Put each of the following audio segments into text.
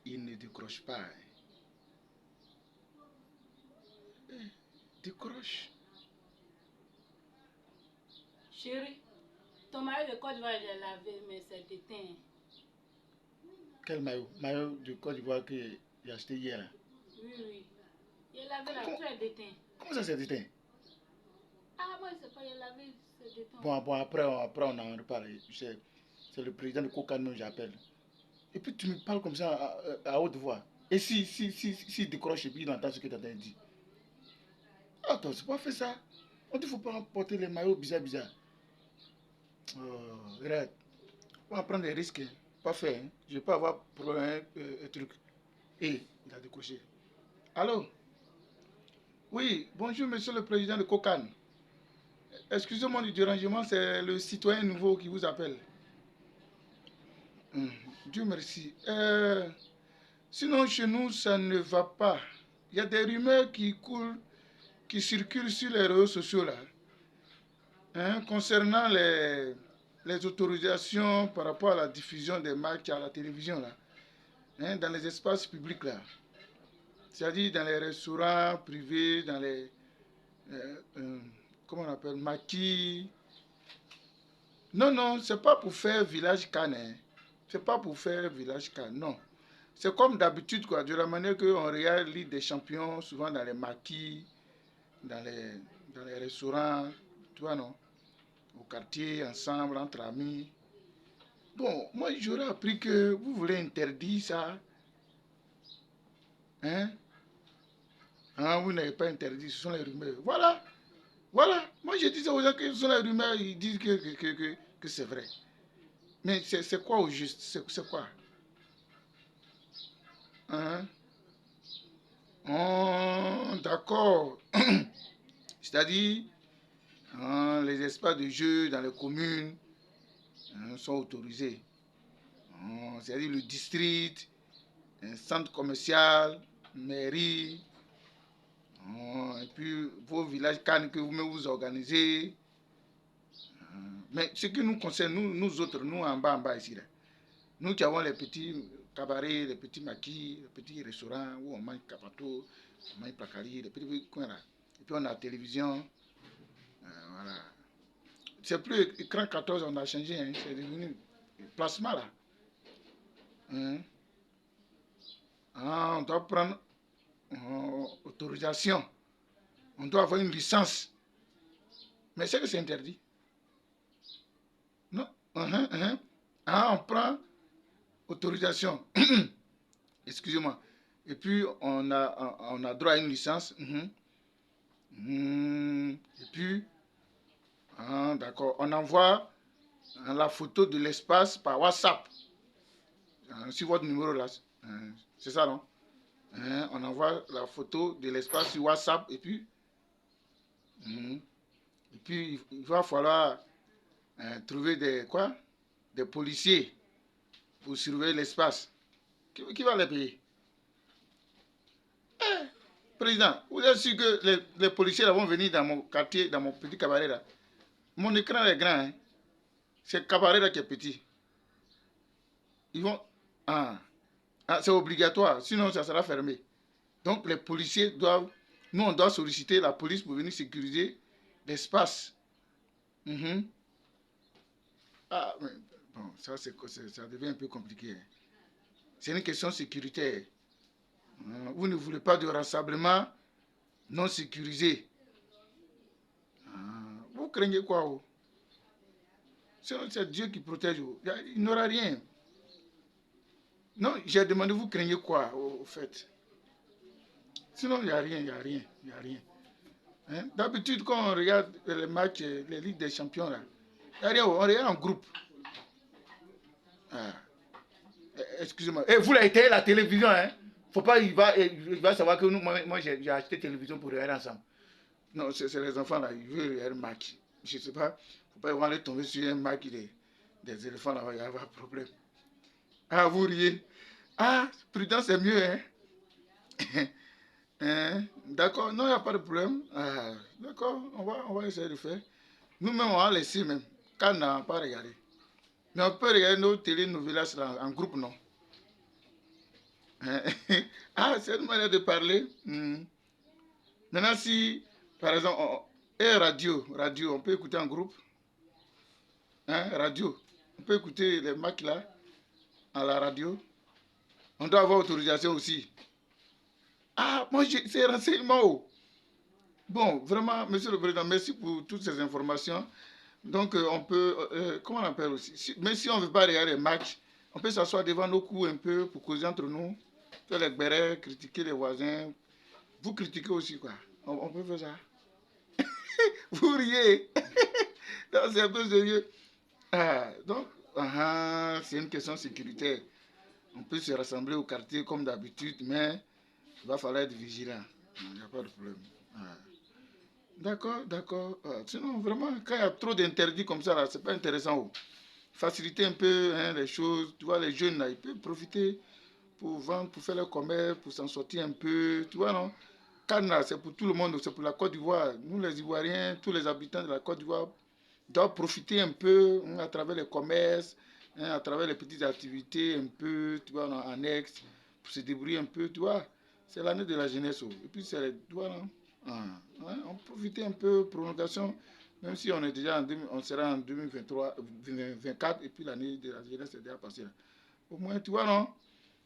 il ne décroche pas. Décroche. Chérie, ton maillot de Côte d'Ivoire, je l'ai lavé, mais c'est éteint. Quel maillot? Maillot de Côte d'Ivoire que j'ai acheté hier. Oui, oui. Il est lavé là, tout est éteint. Comment ça c'est éteint? Ah, moi, je sais pas, il est lavé, c'est éteint. Bon, après on en reparle. C'est le président de Coca même j'appelle. Et puis tu me parles comme ça à haute voix. Et si décroche et puis il entend ce que tu as dit. Attends, c'est pas fait ça. On dit qu'il ne faut pas porter les maillots bizarres. Regarde, on va prendre des risques. Pas fait. Hein. Je ne vais pas avoir problème, un truc. Et il a décroché. Allô? Oui, bonjour monsieur le président de Cocan. Excusez-moi du dérangement, c'est le citoyen nouveau qui vous appelle. Dieu merci. Sinon, chez nous, ça ne va pas. Il y a des rumeurs qui coulent, qui circulent sur les réseaux sociaux là. Hein, concernant les autorisations par rapport à la diffusion des matchs à la télévision là. Hein, dans les espaces publics là. C'est-à-dire dans les restaurants privés, dans les... comment on appelle, maquis. Non, c'est pas pour faire village Cannes. Hein. C'est pas pour faire village Cannes, non. C'est comme d'habitude, quoi, de la manière qu'on regarde Ligue des Champions, souvent dans les maquis, dans les restaurants, tu vois, non? Au quartier, ensemble, entre amis. Bon, moi, j'aurais appris que vous voulez interdire ça. Hein? Ah, vous n'avez pas interdit, ce sont les rumeurs. Voilà. Moi, je disais aux gens que ce sont les rumeurs, ils disent que c'est vrai. Mais c'est quoi au juste? C'est quoi? Hein? Oh, d'accord. C'est-à-dire, hein, les espaces de jeu dans les communes sont autorisés. C'est-à-dire le district, un centre commercial, mairie, et puis vos villages cannes que vous organisez. Mais ce qui nous concerne, nous autres, nous en bas ici, là, nous qui avons les petits cabarets, les petits maquis, les petits restaurants où on mange capato, on mange placari, les petits coins là. Et puis on a la télévision. Voilà. C'est plus écran 14, on a changé, hein, c'est devenu plasma là. Hein? Ah, on doit prendre autorisation. On doit avoir une licence. Mais c'est que c'est interdit. Non. Ah, on prend autorisation. Excusez-moi. Et puis, on a droit à une licence. Et puis, d'accord, on envoie la photo de l'espace par WhatsApp. Sur votre numéro là. C'est ça, non? On envoie la photo de l'espace sur WhatsApp et puis il va falloir trouver des policiers pour surveiller l'espace. Qui va les payer? Président, vous êtes sûr que les policiers là vont venir dans mon quartier, dans mon petit cabaret là? Mon écran est grand, hein? C'est le cabaret là qui est petit. Ils vont... c'est obligatoire, sinon ça sera fermé. Donc les policiers doivent... Nous, on doit solliciter la police pour venir sécuriser l'espace. Ah, mais bon, ça devient un peu compliqué. Hein. C'est une question sécuritaire. Vous ne voulez pas de rassemblement non sécurisé. Vous craignez quoi? C'est Dieu qui protège. Il n'aura rien. Non, j'ai demandé, vous craignez quoi au fait? Sinon, il n'y a rien. Hein? D'habitude, quand on regarde les matchs, les Ligues des Champions, là, il n'y a rien, on regarde en groupe. Excusez-moi. Et vous l'avez été la télévision, hein? Faut pas, il va savoir que moi j'ai acheté télévision pour regarder ensemble. Non, c'est les enfants là, ils veulent regarder un match. Je ne sais pas, faut pas aller tomber sur un match des éléphants là, il y a un problème. Ah, vous riez. Ah, prudence c'est mieux, hein? D'accord, non, il n'y a pas de problème. D'accord, on va essayer de faire. Nous-mêmes, on va laisser même, quand on n'a pas regardé. Mais on peut regarder nos télénovelas là, en groupe, non? Hein? Ah, c'est une manière de parler. Maintenant, si, par exemple, radio, on peut écouter en groupe. Hein, radio. On peut écouter les matchs là, à la radio. On doit avoir autorisation aussi. Ah, moi, j'ai ces renseignements. Oh. Bon, vraiment, Monsieur le Président, merci pour toutes ces informations. Donc, on peut, comment on appelle aussi, même si on ne veut pas regarder les matchs, on peut s'asseoir devant nos coups un peu pour causer entre nous, faire les bérets, critiquer les voisins. Vous critiquez aussi, quoi. On peut faire ça. Vous riez. Donc, c'est un peu sérieux. Ah, donc, c'est une question sécuritaire. On peut se rassembler au quartier comme d'habitude, mais il va falloir être vigilant. Il n'y a pas de problème. Ah. D'accord, d'accord. Sinon, vraiment, quand il y a trop d'interdits comme ça, là, c'est pas intéressant. Oh. Faciliter un peu hein, les choses. Tu vois, les jeunes, là, ils peuvent profiter pour vendre, pour faire leur commerce, pour s'en sortir un peu. Tu vois, non? Cannes, c'est pour tout le monde, c'est pour la Côte d'Ivoire. Nous, les Ivoiriens, tous les habitants de la Côte d'Ivoire doivent profiter un peu hein, à travers les commerces, hein, à travers les petites activités, un peu, tu vois, en annexe, pour se débrouiller un peu, tu vois. C'est l'année de la jeunesse. Oh. Et puis, c'est les, tu vois, non? Ouais, on profite un peu, prolongation, même si on est déjà on sera en 2023, 2024, et puis l'année de la jeunesse est déjà passée. Là. Au moins, tu vois, non?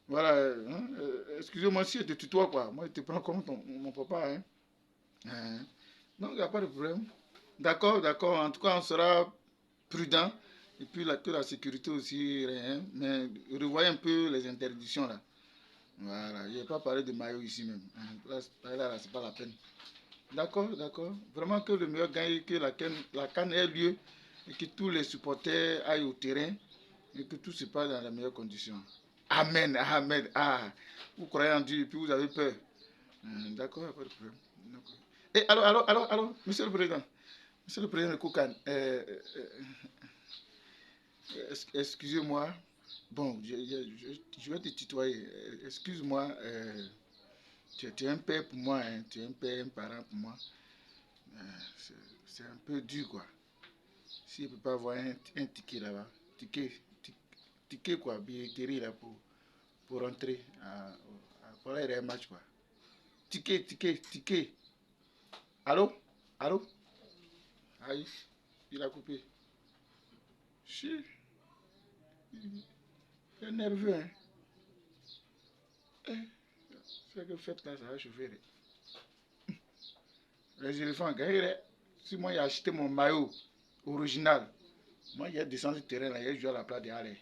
Voilà, hein, excusez-moi si je te tutoie, quoi. Moi, je te prends comme mon papa, hein. Donc, il n'y a pas de problème. D'accord, d'accord. En tout cas, on sera prudent. Et puis, que la sécurité aussi, hein. Mais revoyez un peu les interdictions, là. Voilà, je n'ai pas parlé de maillot ici même. Là, c'est pas la peine. D'accord, d'accord. Vraiment que le meilleur gagne, que la canne ait lieu et que tous les supporters aillent au terrain et que tout se passe dans les meilleures conditions. Amen, amen. Ah, vous croyez en Dieu et puis vous avez peur. D'accord, pas de problème. Et alors, Monsieur le Président de Koukan, excusez-moi. Bon, je vais te tutoyer. Excuse-moi, tu es un père pour moi, hein. Tu es un père, un parent pour moi. Euh, c'est un peu dur, quoi. S'il ne peut pas avoir un ticket là-bas, ticket quoi, billetterie là pour rentrer pour aller à un match, quoi. Ticket. Allô? Allô? Aïe, il a coupé. Si, il est nerveux, hein. C'est que faites là, ça va chauffer. Les éléphants gagnent. Si moi j'ai acheté mon maillot original, moi j'ai descendu le terrain là, j'ai joué à la place de Allez.